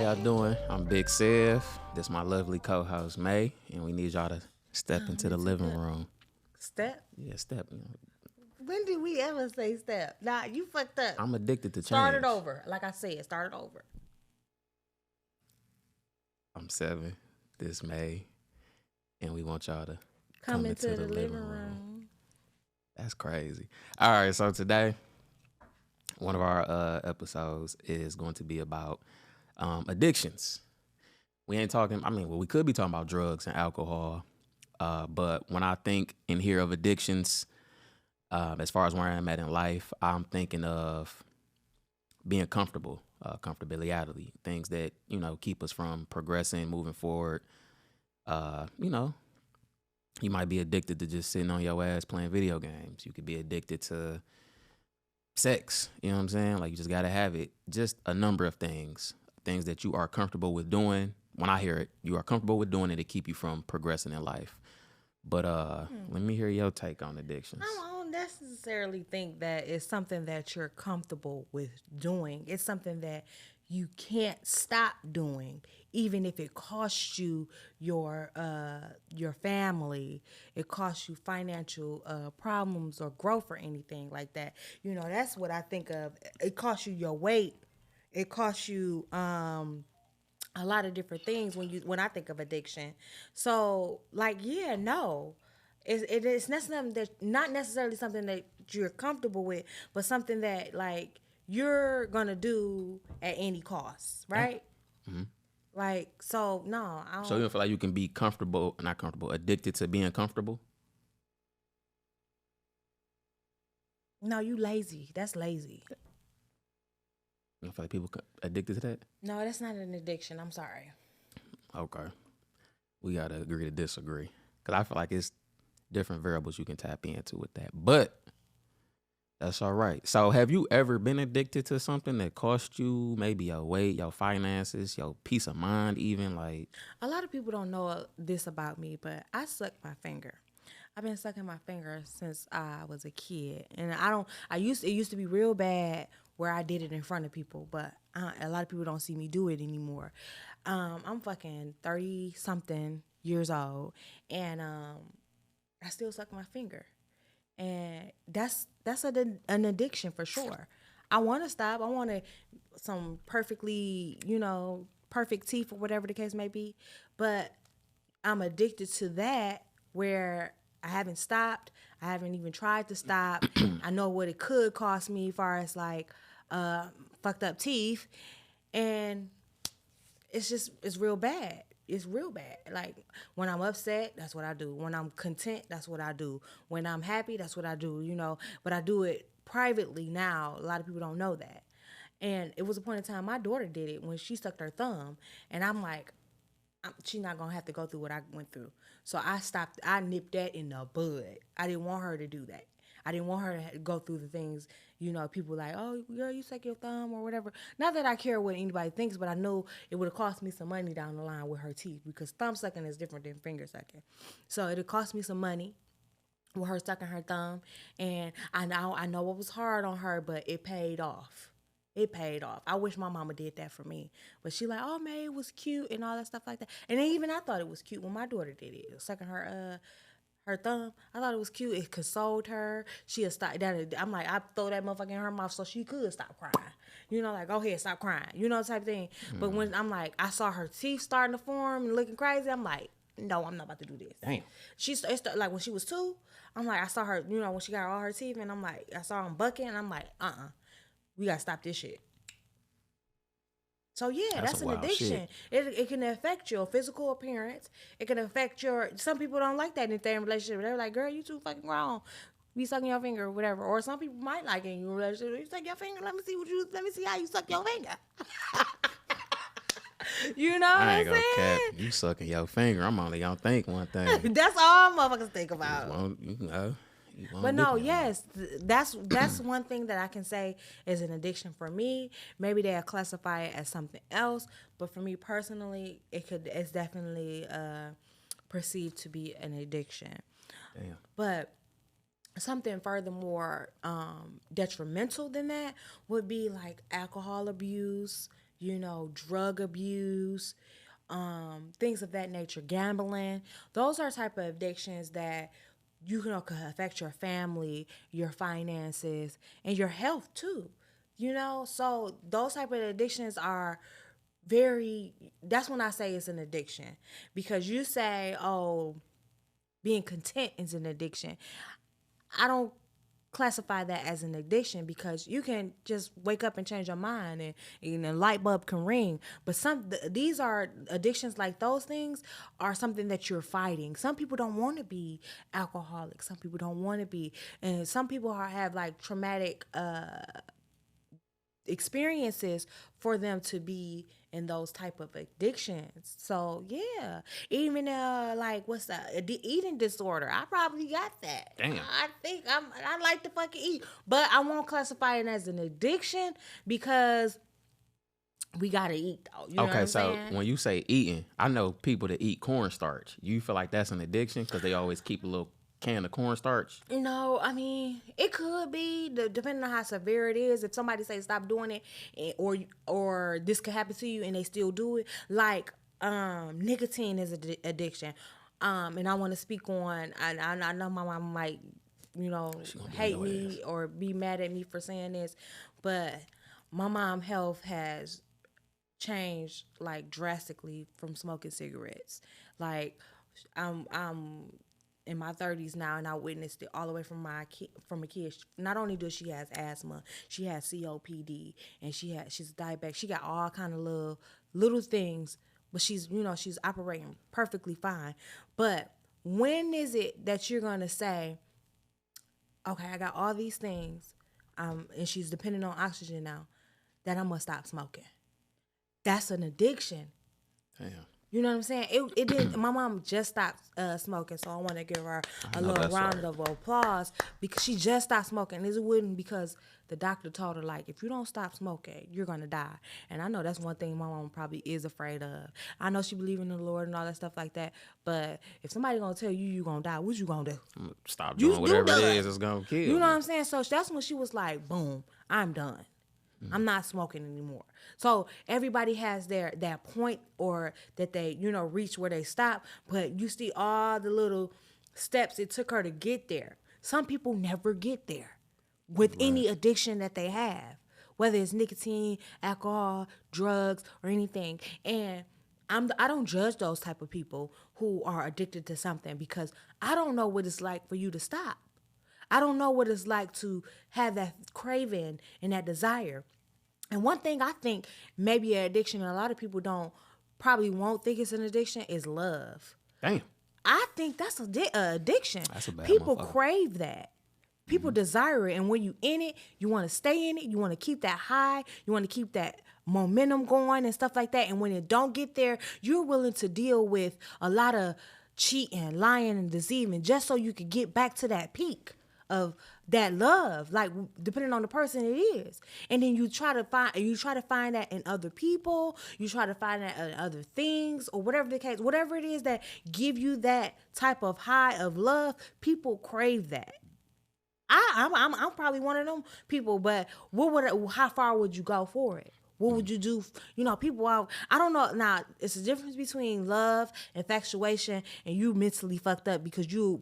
y'all doing? I'm Big Sev. This is my lovely co-host May, and we need y'all to step into the living room. Step? Yeah, step. When did we ever say step? Nah, you fucked up. I'm addicted to change. Start it over. Like I said, start it over. I'm 7 this May, and we want y'all to Come into the living room. That's crazy. All right, so today, one of our episodes is going to be about addictions. We ain't talking, we could be talking about drugs and alcohol, but when I think and hear of addictions, as far as where I'm at in life, I'm thinking of being comfortable, comfortability, things that, keep us from progressing, moving forward. You might be addicted to just sitting on your ass playing video games. You could be addicted to sex, you know what I'm saying? Like, you just got to have it. Just a number of things that you are comfortable with doing. When I hear it, you are comfortable with doing it to keep you from progressing in life. But let me hear your take on addictions. I don't necessarily think that it's something that you're comfortable with doing. It's something that you can't stop doing, even if it costs you your family, it costs you financial problems or growth or anything like that. That's what I think of. It costs you your weight. It costs you a lot of different things when I think of addiction. So, no. It's not necessarily something that you're comfortable with, but something that you're gonna do at any cost, right? Mm-hmm. No, I don't. So you don't feel like you can be not comfortable, addicted to being comfortable? No, you lazy. That's lazy. You don't feel like people addicted to that? No, that's not an addiction. I'm sorry. Okay. We got to agree to disagree. Because I feel like it's different variables you can tap into with that. But that's all right. So have you ever been addicted to something that cost you maybe your weight, your finances, your peace of mind even? A lot of people don't know this about me, but I suck my finger. I've been sucking my finger since I was a kid. And it used to be real bad where I did it in front of people, but a lot of people don't see me do it anymore. I'm fucking 30-something years old, and I still suck my finger. And that's an addiction for sure. I want to stop. I want some perfectly, perfect teeth or whatever the case may be. But I'm addicted to that where I haven't stopped. I haven't even tried to stop. I know what it could cost me as far as fucked up teeth. And it's real bad. It's real bad. Like, when I'm upset, that's what I do. When I'm content, that's what I do. When I'm happy, that's what I do, But I do it privately now. A lot of people don't know that. And it was a point in time my daughter did it when she stuck her thumb. And I'm like, she's not going to have to go through what I went through. So I stopped. I nipped that in the bud. I didn't want her to do that. I didn't want her to go through the things, people like, oh, girl, you suck your thumb or whatever. Not that I care what anybody thinks, but I know it would have cost me some money down the line with her teeth because thumb sucking is different than finger sucking. So it cost me some money with her sucking her thumb. And I know it was hard on her, but it paid off. It paid off. I wish my mama did that for me. But she like, oh, man, it was cute and all that stuff like that. And then even I thought it was cute when my daughter did it, sucking her thumb. I thought it was cute. It consoled her. She'll stop. I'm like, I throw that motherfucker in her mouth so she could stop crying. Go ahead, stop crying. Type of thing. But when I'm like, I saw her teeth starting to form and looking crazy, I'm like, no, I'm not about to do this. Damn. Like when she was 2, I'm like, I saw her, when she got all her teeth, and I'm like, I saw them bucking, and I'm like, we gotta stop this shit. So yeah, that's an addiction. It can affect your physical appearance. It can affect some people don't like that if they're in a relationship. They're like, girl, you too fucking grown. Be sucking your finger or whatever. Or some people might like it in your relationship. You suck your finger, let me see how you suck your finger. You know what I'm saying? Cap. You sucking your finger. I'm only gonna think one thing. That's all motherfuckers think about. But no, yes, that's one thing that I can say is an addiction for me. Maybe they'll classify it as something else, but for me personally, it's definitely perceived to be an addiction. Damn. But something furthermore detrimental than that would be like alcohol abuse, drug abuse, things of that nature, gambling. Those are type of addictions that could affect your family, your finances, and your health too. So those type of addictions are that's when I say it's an addiction. Because you say, oh, being content is an addiction. I don't classify that as an addiction, because you can just wake up and change your mind, and a light bulb can ring. But these are addictions, like those things are something that you're fighting. Some people don't want to be alcoholics. Some people don't want to be, and some people have like traumatic experiences for them to be in those type of addictions. So yeah, even like what's that, eating disorder, I probably got that. Damn. I think I like to fucking eat, but I won't classify it as an addiction, because we gotta eat though. You know what I'm saying? When you say eating, I know people that eat cornstarch. You feel like that's an addiction because they always keep a little can of cornstarch? No, I mean, it could be depending on how severe it is. If somebody say stop doing it, or this could happen to you, and they still do it, like nicotine is an addiction. And I want to speak on. I know my mom might, hate me or be mad at me for saying this, but my mom's health has changed like drastically from smoking cigarettes. Like I'm in my 30s now, and I witnessed it all the way from a kid. Not only does she has asthma, she has COPD, and she's diabetic. She got all kind of little things, but she's operating perfectly fine. But when is it that you're gonna say, okay, I got all these things, and she's dependent on oxygen now, that I'm gonna stop smoking? That's an addiction. Damn. You know what I'm saying? It didn't. My mom just stopped smoking, so I want to give her a little round of applause, because she just stopped smoking. It wasn't because the doctor told her, like, if you don't stop smoking, you're gonna die. And I know that's one thing my mom probably is afraid of. I know she believes in the Lord and all that stuff like that, but if somebody gonna tell you you're gonna die, what you gonna do? Stop doing whatever it is that's gonna kill you. You know what I'm saying? So that's when she was like, boom, I'm done. I'm not smoking anymore. So everybody has that point, or that they, reach where they stop, but you see all the little steps it took her to get there. Some people never get there with any addiction that they have, whether it's nicotine, alcohol, drugs, or anything. And I don't judge those type of people who are addicted to something, because I don't know what it's like for you to stop. I don't know what it's like to have that craving and that desire. And one thing I think maybe an addiction, and a lot of people probably won't think it's an addiction, is love. Damn. I think that's an addiction. That's a bad People motherfucker. crave that. People desire it. And when you in it, you want to stay in it. You want to keep that high. You want to keep that momentum going and stuff like that. And when it don't get there, you're willing to deal with a lot of cheating, lying, and deceiving, just so you could get back to that peak of that love, like depending on the person it is. And then you try to find that in other people, you try to find that in other things, or whatever the case, whatever it is that give you that type of high of love. People crave that. I'm probably one of them people, but how far would you go for it? What would you do? People out. I don't know. Now, it's a difference between love, infatuation, and you mentally fucked up because you're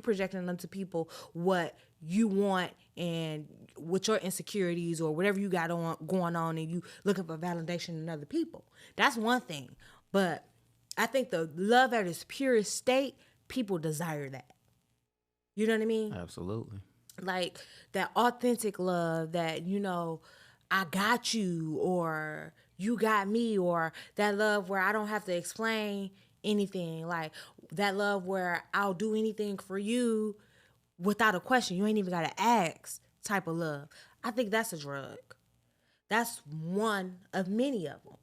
projecting onto people what you want, and with your insecurities or whatever you got going on, and you looking for validation in other people. That's one thing. But I think the love at its purest state, people desire that. You know what I mean? Absolutely. Like that authentic love that, I got you, or you got me, or that love where I don't have to explain anything. Like that love where I'll do anything for you without a question. You ain't even got to ask type of love. I think that's a drug. That's one of many of them.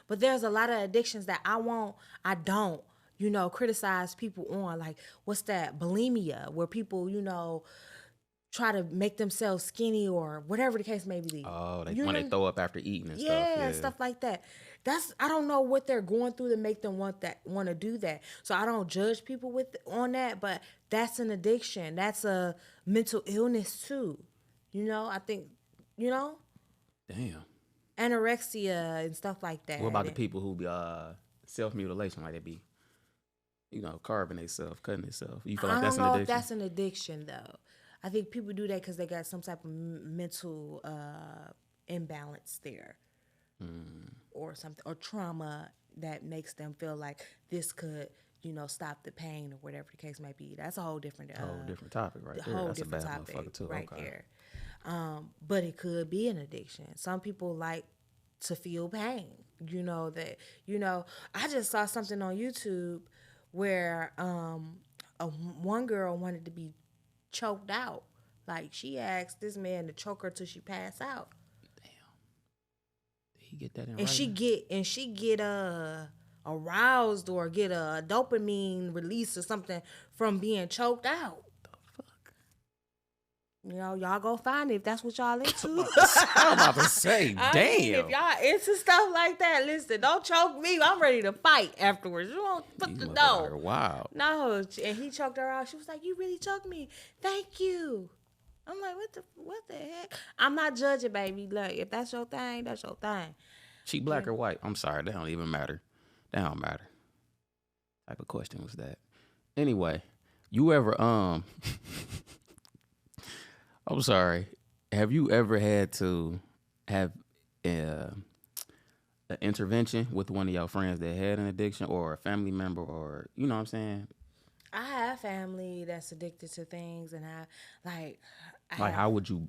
But there's a lot of addictions that I don't, criticize people on. Like, what's that? Bulimia, where people, try to make themselves skinny or whatever the case may be. Oh, when they throw up after eating and stuff. Yeah, stuff like that. I don't know what they're going through to make them want to do that. So I don't judge people on that, but that's an addiction. That's a mental illness too. I think, Damn. anorexia and stuff like that. What about the people who be self-mutilation, like they be, carving themselves, cutting themselves? You feel like that's an I don't know addiction? if that's an addiction though. I think people do that because they got some type of mental imbalance there, or something, or trauma that makes them feel like this could, stop the pain or whatever the case might be. That's a whole different, different topic right there. whole That's a different bad topic motherfucker too. right Okay. there. But it could be an addiction. Some people like to feel pain. I just saw something on YouTube where one girl wanted to be choked out. Like she asked this man to choke her till she passed out. Damn. Did he get that in And writing? she get aroused or get a dopamine release or something from being choked out. Y'all go find it if that's what y'all into. I'm about to say, damn. If y'all into stuff like that, listen, don't choke me. I'm ready to fight afterwards. You won't put the door. Wow. No, and he choked her out. She was like, "You really choked me. Thank you." I'm like, what the heck? I'm not judging, baby. Look, if that's your thing, that's your thing. She black or white? I'm sorry, that don't even matter. That don't matter. Type of question was that? Anyway, you ever I'm sorry. Have you ever had to have an intervention with one of your friends that had an addiction, or a family member, or you know what I'm saying? I have family that's addicted to things, and How would you,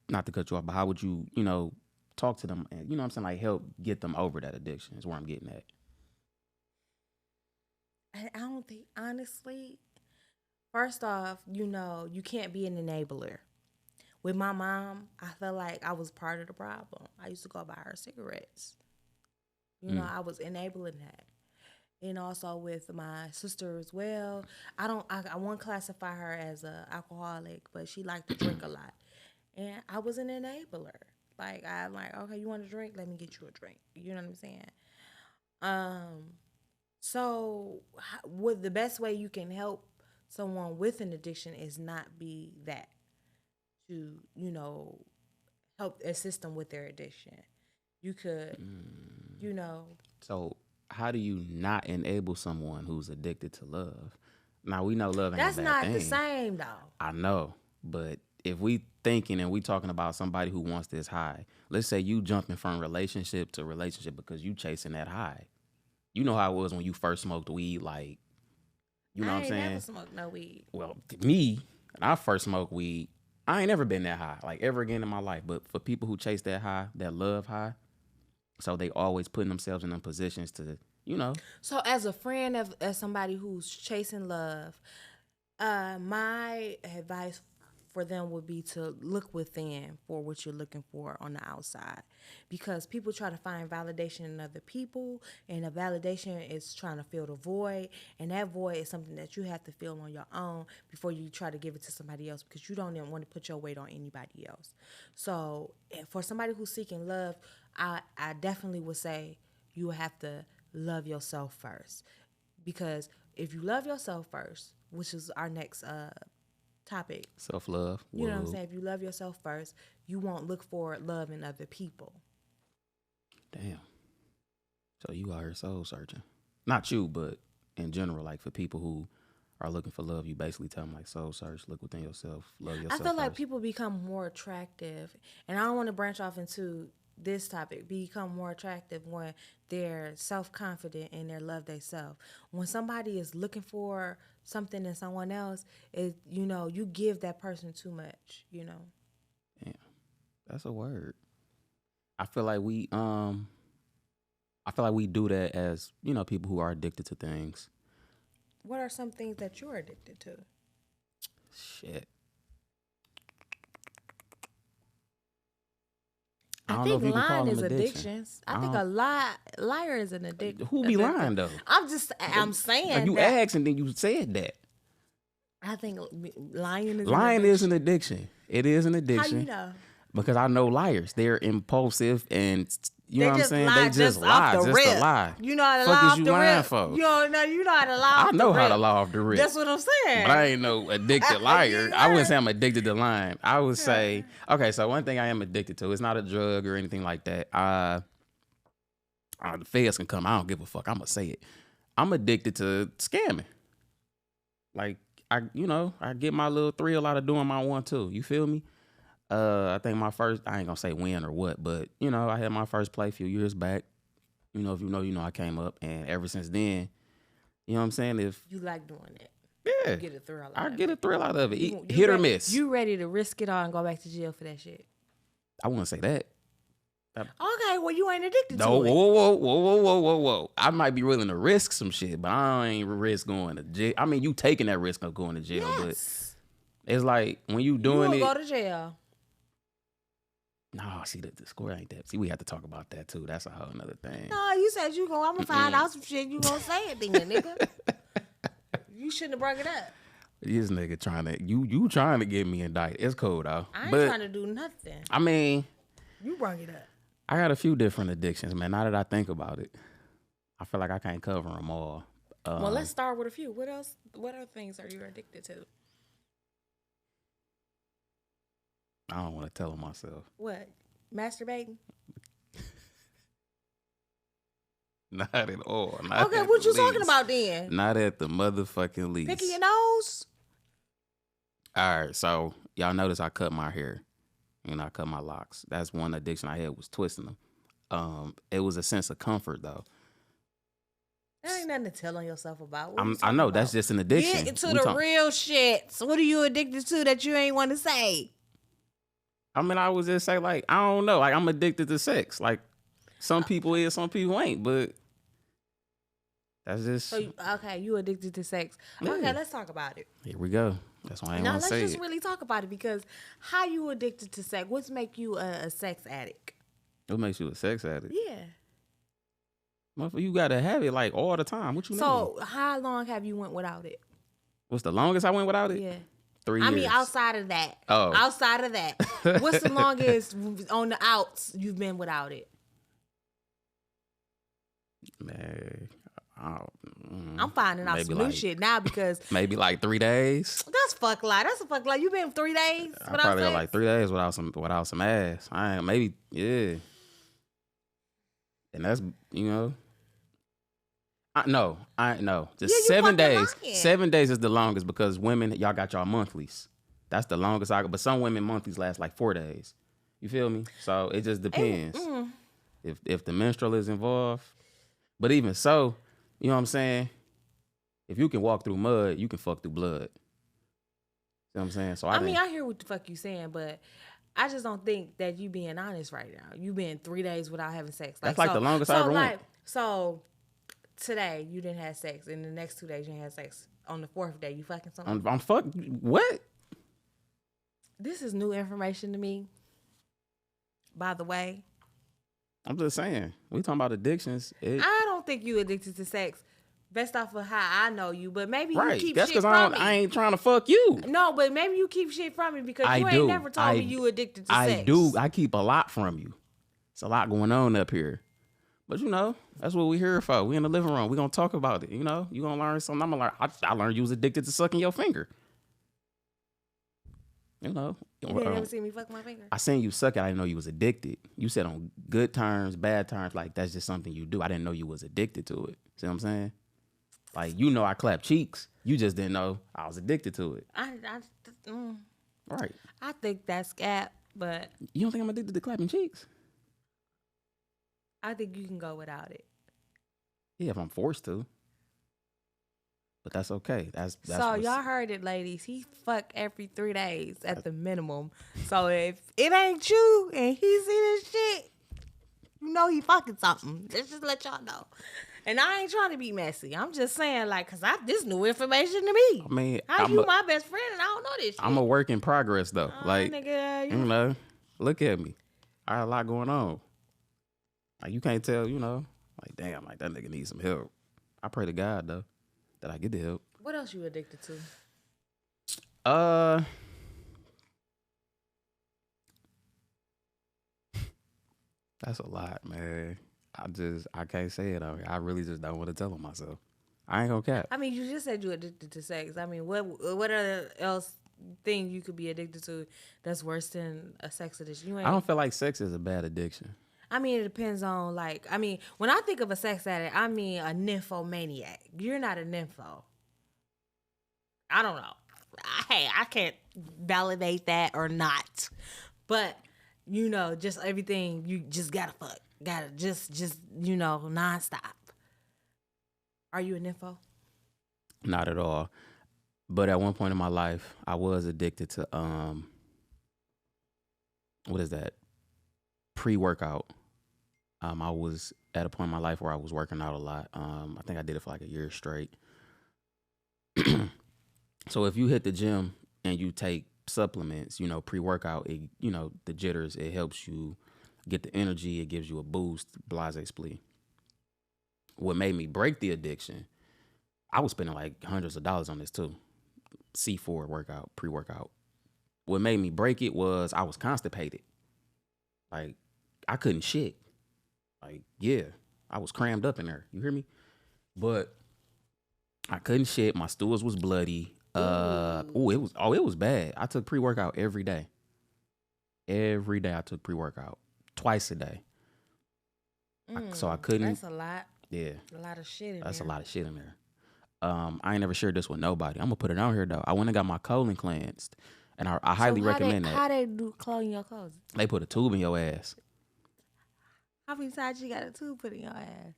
not to cut you off, but how would you, talk to them and, what I'm saying, like help get them over that addiction is where I'm getting at. I don't think, honestly, first off, you can't be an enabler. With my mom, I felt like I was part of the problem. I used to go buy her cigarettes. I was enabling that. And also with my sister as well. I won't classify her as an alcoholic, but she liked to drink a lot. And I was an enabler. Like, I'm like, okay, you want a drink? Let me get you a drink. You know what I'm saying? So the best way you can help someone with an addiction is not be that. To, help assist them with their addiction. You could, So how do you not enable someone who's addicted to love? Now, we know love ain't That's a bad not thing. the same, though. I know, but if we thinking and we talking about somebody who wants this high, let's say you jumping from relationship to relationship because you chasing that high. You know how it was when you first smoked weed, like, you know what I'm saying? I ain't never smoked no weed. Well, me, when I first smoked weed, I ain't never been that high, like, ever again in my life. But for people who chase that high, that love high, so they always putting themselves in them positions to, So as a friend as somebody who's chasing love, my advice for them would be to look within for what you're looking for on the outside, because people try to find validation in other people, and the validation is trying to fill the void, and that void is something that you have to fill on your own before you try to give it to somebody else, because you don't even want to put your weight on anybody else. So for somebody who's seeking love, I definitely would say you have to love yourself first, because if you love yourself first, which is our next topic. Self-love. You know what I'm saying? If you love yourself first, you won't look for love in other people. Damn. So you out here soul searching. Not you, but in general, like for people who are looking for love, you basically tell them like soul search, look within yourself, love yourself. I feel like first. people become more attractive, and I don't want to branch off into this topic, become more attractive when they're self-confident and they love themselves. When somebody is looking for something in someone else, you give that person too much, Yeah, that's a word. I feel like we do that as, people who are addicted to things. What are some things that you're addicted to? Shit. I think lying is addictions. I think a liar is an addiction. Who be lying though? I'm saying you that. asked and then you said that. I think lying is an addiction. It is an addiction. How you know? Because I know liars. They're impulsive and You know what I'm saying? Lie They just off lie, the just rip. a lie. You know how to Fuck lie is off you the lying rip. for? You know how to lie off I the know rip. how to lie off the rip. That's what I'm saying. But I ain't no addicted liar. I wouldn't say I'm addicted to lying. I would say, okay, so one thing I am addicted to, it's not a drug or anything like that. The feds can come. I don't give a fuck. I'm going to say it. I'm addicted to scamming. Like, I get my little thrill out of doing my 1-2. You feel me? I think my first, I ain't going to say win or what, but, I had my first play a few years back. If you know, I came up. And ever since then, you know what I'm saying? If you like doing it. Yeah. You get a thrill out of it. I get a thrill out of it. You Hit or ready, miss. You ready to risk it all and go back to jail for that shit? I wouldn't say that. Okay, well, you ain't addicted to it. Whoa. I might be willing to risk some shit, but I ain't risk going to jail. I mean, you taking that risk of going to jail, but it's like when you doing you it. go to jail. No, see, the score ain't that. See, we have to talk about that, too. That's a whole nother thing. No, you said I'm going to find out some shit. You going to say it then, nigga. You shouldn't have brought it up. This nigga trying to, you trying to get me indicted. It's cool, though. I ain't trying to do nothing. I mean. You brought it up. I got a few different addictions, man. Now that I think about it, I feel like I can't cover them all. Well, let's start with a few. What else? What other things are you addicted to? I don't want to tell them myself. What? Masturbating? Not at all. Okay, what you talking about then? Not at the motherfucking least. Picking your nose? All right, so y'all notice I cut my hair. I cut my locks. That's one addiction I had, was twisting them. It was a sense of comfort, though. That ain't nothing to tell on yourself about. I know, that's just an addiction. Get into the real shit. So what are you addicted to that you ain't want to say? I mean, I would just say, like, I don't know. Like, I'm addicted to sex. Like, some people is, some people ain't, but that's just... So, okay, you addicted to sex. Yeah. Okay, let's talk about it. Here we go. That's why I ain't want to say it. Now, let's just really talk about it, because how you addicted to sex? What's make you a sex addict? What makes you a sex addict? Yeah. You got to have it, like, all the time. What you mean? So, how long have you went without it? What's the longest I went without it? Yeah. 3 years. I mean, outside of that. Oh. Outside of that. What's the longest on the outs you've been without it? Man, I'm finding out some new shit now, because maybe like 3 days. That's fuck lie. That's a fuck lie. You been 3 days I without probably sex? got like 3 days without some ass. I ain't, maybe, yeah. And that's, just 7 days. Lying. 7 days is the longest, because women, y'all got y'all monthlies. That's the longest I got. But some women monthlies last like 4 days. You feel me? So it just depends. If the menstrual is involved. But even so, you know what I'm saying? If you can walk through mud, you can fuck through blood. You know what I'm saying? So I mean, I hear what the fuck you saying, but I just don't think that you being honest right now. You been 3 days without having sex. That's like the longest I ever went. So today you didn't have sex, and the next 2 days you didn't have sex. On the 4th day, you fucking something? I'm fucking, what? This is new information to me, by the way. I'm just saying, we talking about addictions. I don't think you addicted to sex based off of how I know you, but maybe you keep That's shit from me. I ain't trying to fuck you. No, but maybe you keep shit from me, because you ain't never told me you addicted to sex. I do. I keep a lot from you. It's a lot going on up here. But that's what we here for. We in the living room. We gonna talk about it. You gonna learn something. I'm gonna learn. I learned you was addicted to sucking your finger. You ain't never seen me fuck my finger. I seen you suck it. I didn't know you was addicted. You said on good terms, bad terms, like that's just something you do. I didn't know you was addicted to it. See what I'm saying? Like, I clap cheeks. You just didn't know I was addicted to it. Right. I think that's cap, but you don't think I'm addicted to clapping cheeks? I think you can go without it. Yeah, if I'm forced to. But that's okay. That's so y'all heard it, ladies. He fuck every 3 days at the minimum. So if it ain't you and he see this shit, he fucking something. Let's just let y'all know. And I ain't trying to be messy. I'm just saying, like, cause this new information to me. I mean, you my best friend and I don't know this shit. I'm a work in progress though. Like, nigga, look at me. I got a lot going on. Like, you can't tell, like, damn, like that nigga needs some help. I pray to God though that I get the help. What else you addicted to? That's a lot, man. I can't say it out here. I really just don't want to tell on myself. I ain't gonna cap. I mean, you just said you're addicted to sex. I mean, what other else thing you could be addicted to that's worse than a sex addiction? You I ain't. don't feel like sex is a bad addiction. I mean, it depends on like. I mean, when I think of a sex addict, I mean a nymphomaniac. You're not a nympho. I don't know. Hey, I can't validate that or not, but you know, just everything you just gotta fuck, gotta just nonstop. Are you a nympho? Not at all. But at one point in my life, I was addicted to what is that? Pre-workout. I was at a point in my life where I was working out a lot. I think I did it for like a year straight. So if you hit the gym and you take supplements, pre-workout, the jitters, it helps you get the energy, it gives you a boost, blase splee. What made me break the addiction, I was spending like hundreds of dollars on this too. C4 workout, pre-workout. What made me break it was I was constipated. Like, I couldn't shit. Like, yeah, I was crammed up in there. You hear me? But I couldn't shit. My stools was bloody. It was bad. I took pre-workout every day. Every day I took pre-workout. Twice a day. So I couldn't. That's a lot. Yeah. A lot of shit in there. That's a lot of shit in there. I ain't never shared this with nobody. I'm gonna put it out here though. I went and got my colon cleansed, and I highly recommend that. How they do clone your colon? They put a tube in your ass. How many times you got a tube put in your ass?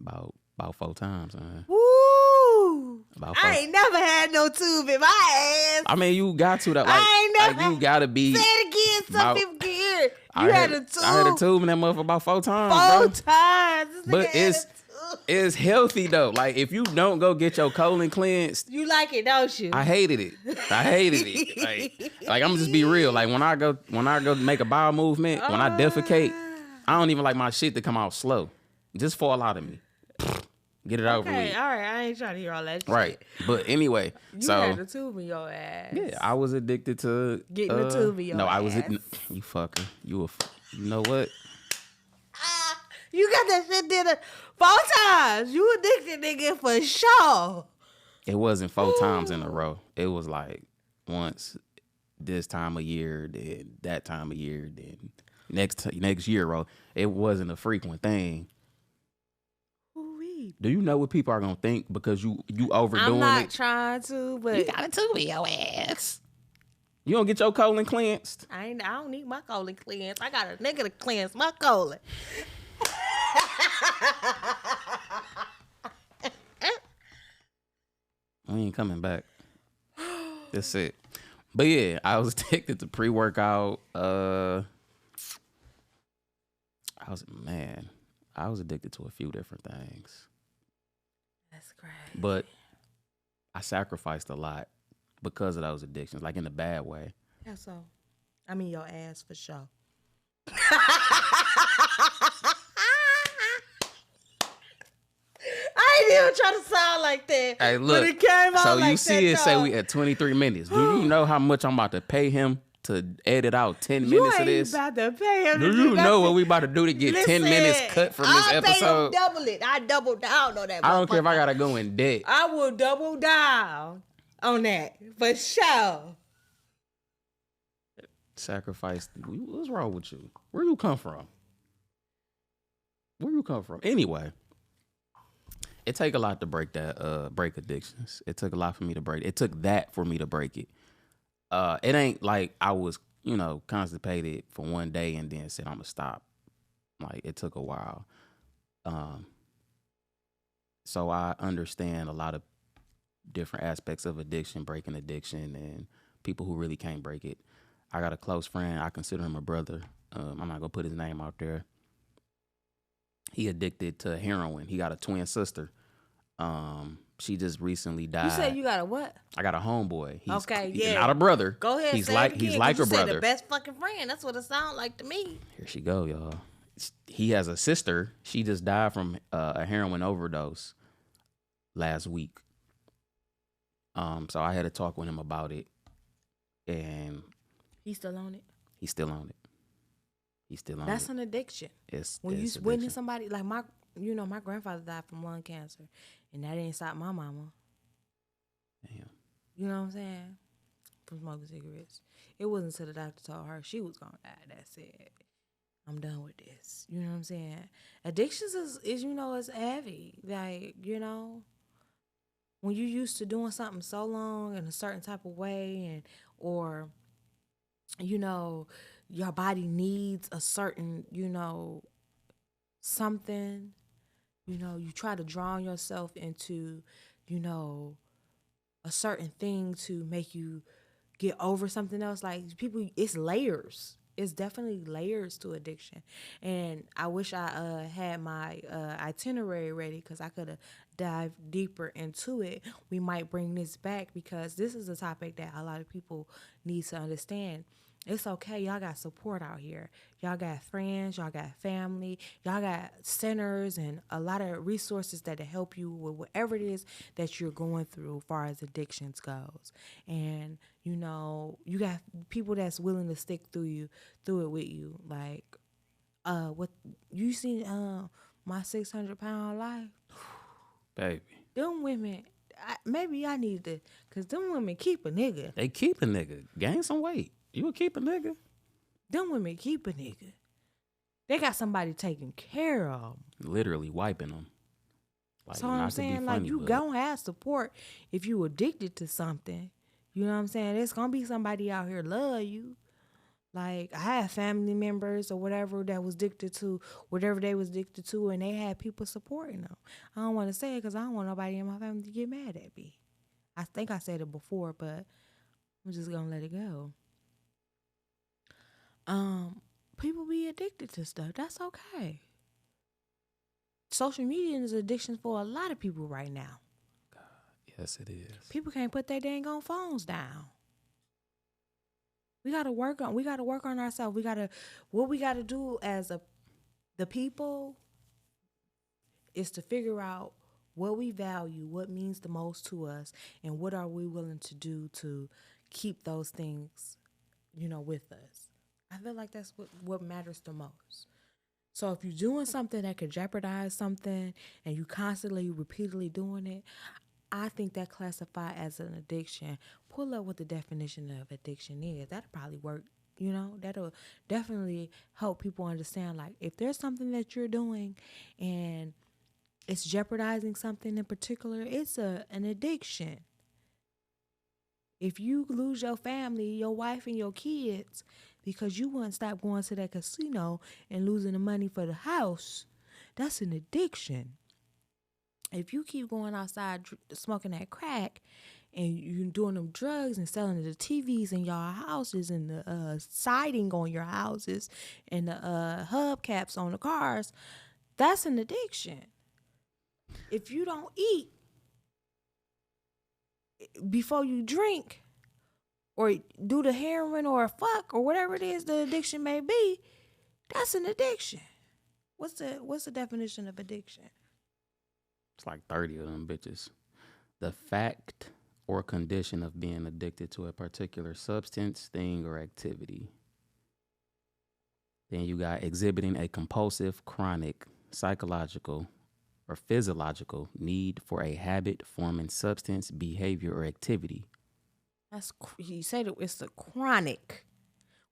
About 4 times, man. Woo! About 4. I ain't never had no tube in my ass. I mean, you got to that. Like, I ain't never. You gotta be. Say it again. Some people can hear. You had a tube. I had a tube in that motherfucker about 4 times. 4 bro. times. This But nigga had a tube. it's healthy though. Like if you don't go get your colon cleansed, you like it, don't you? I hated it. Like I'm just be real. Like when I go make a bowel movement, when I defecate, I don't even like my shit to come out slow. Just fall out of me. Get it over with. All right. I ain't trying to hear all that shit. Right. But anyway, you had a tube in your ass. Yeah, I was addicted to getting a tube in your ass. No, I was. You fucker. You know what? You got that shit did 4 times. You addicted, nigga, for sure. It wasn't 4 times in a row. It was like once this time of year, then that time of year, then next year, bro. It wasn't a frequent thing. Ooh-wee. Do you know what people are gonna think because you overdoing it? I'm not trying to, but you got a tube in your ass. You don't get your colon cleansed. I don't need my colon cleansed. I got a nigga to cleanse my colon. We ain't coming back. That's it. But yeah, I was addicted to pre-workout. I was addicted to a few different things. That's crazy. But I sacrificed a lot because of those addictions, like in a bad way. Yeah, so I mean your ass for sure. I ain't even trying to sound like that. Hey, look. But it came out so like you see that, it say we at 23 minutes. Do you know how much I'm about to pay him to edit out 10 minutes of this? You ain't about to pay him. Do you know what we about to do to get 10 minutes cut from this episode? I'll double it. I double down on that. I don't care if I gotta go in debt. I will double down on that for sure. Sacrifice. What's wrong with you? Where you come from? Anyway, it take a lot to break that. Break addictions. It took a lot for me to break. It took that for me to break it. It ain't like I was, constipated for one day and then said I'm gonna stop. Like it took a while. So I understand a lot of different aspects of addiction, breaking addiction, and people who really can't break it. I got a close friend. I consider him a brother. I'm not gonna put his name out there. He addicted to heroin. He got a twin sister. She just recently died. You said you got a what? I got a homeboy. He's not a brother. Go ahead. He's like a brother. The best fucking friend. That's what it sounds like to me. Here she go, y'all. He has a sister. She just died from a heroin overdose last week. So I had to talk with him about it, and he's still on it. He's still on it. He's still on That's it. an addiction. It's When you it's witness addiction. somebody like my grandfather died from lung cancer, and that didn't stop my mama. Damn. You know what I'm saying? From smoking cigarettes. It wasn't until the doctor told her she was gonna die. That's it. I'm done with this. You know what I'm saying? Addictions is it's heavy. Like, when you're used to doing something so long in a certain type of way or you know, your body needs a certain, something, you try to drown yourself into, you know, a certain thing to make you get over something else. Like people, it's layers. It's definitely layers to addiction. And I wish I had my itinerary ready because I could have dived deeper into it. We might bring this back because this is a topic that a lot of people need to understand. It's okay. Y'all got support out here. Y'all got friends. Y'all got family. Y'all got centers and a lot of resources that help you with whatever it is that you're going through as far as addictions goes. And, you got people that's willing to stick through it with you. Like, what you seen, my 600-pound life? Baby. Them women, maybe I need to, because them women keep a nigga. They keep a nigga. Gain some weight. You would keep a nigga? Them women keep a nigga. They got somebody taking care of them. Literally wiping them. Like, so I'm saying, like, you gonna have support if you addicted to something. You know what I'm saying? There's gonna be somebody out here love you. Like, I had family members or whatever that was addicted to whatever they was addicted to, and they had people supporting them. I don't want to say it because I don't want nobody in my family to get mad at me. I think I said it before, but I'm just gonna let it go. People be addicted to stuff. That's okay. Social media is addiction for a lot of people right now. God, yes, it is. People can't put their dang on phones down. We gotta work on ourselves. What we gotta do as the people is to figure out what we value, what means the most to us, and what are we willing to do to keep those things, with us. I feel like that's what matters the most. So if you're doing something that could jeopardize something and you constantly, repeatedly doing it, I think that classify as an addiction. Pull up what the definition of addiction is. That'll probably work. That'll definitely help people understand. Like, if there's something that you're doing and it's jeopardizing something in particular, it's an addiction. If you lose your family, your wife and your kids because you wouldn't stop going to that casino and losing the money for the house, that's an addiction. If you keep going outside smoking that crack and you're doing them drugs and selling the TVs in your houses and the siding on your houses and the hubcaps on the cars, that's an addiction. If you don't eat before you drink or do the heroin or fuck or whatever it is the addiction may be, that's an addiction. What's the definition of addiction? It's like 30 of them bitches. The fact or condition of being addicted to a particular substance, thing, or activity. Then you got exhibiting a compulsive, chronic, psychological, or physiological need for a habit-forming substance, behavior, or activity. You said it's a chronic.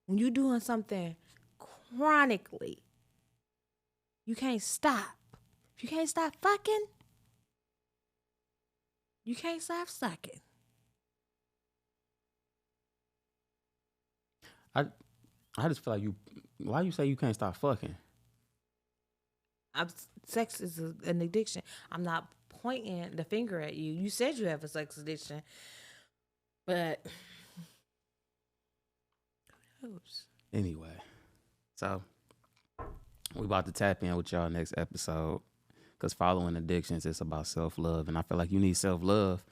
When you're doing something chronically, you can't stop. If you can't stop fucking, you can't stop sucking. I just feel like why you say you can't stop fucking? Sex is an addiction. I'm not pointing the finger at you. You said you have a sex addiction, but who knows? Anyway, so we about to tap in with y'all next episode because following addictions is about self-love, and I feel like you need self-love,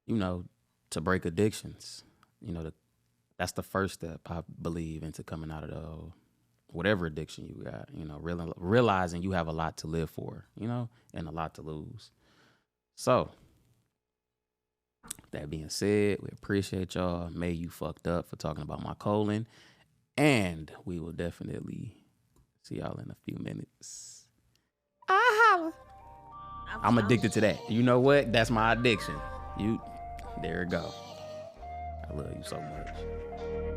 to break addictions. That's the first step, I believe, into coming out of whatever addiction you got, realizing you have a lot to live for, and a lot to lose. So, that being said, we appreciate y'all. May you fucked up for talking about my colon. And we will definitely see y'all in a few minutes. I'm addicted to that. You know what? That's my addiction. There it go. I love you so much.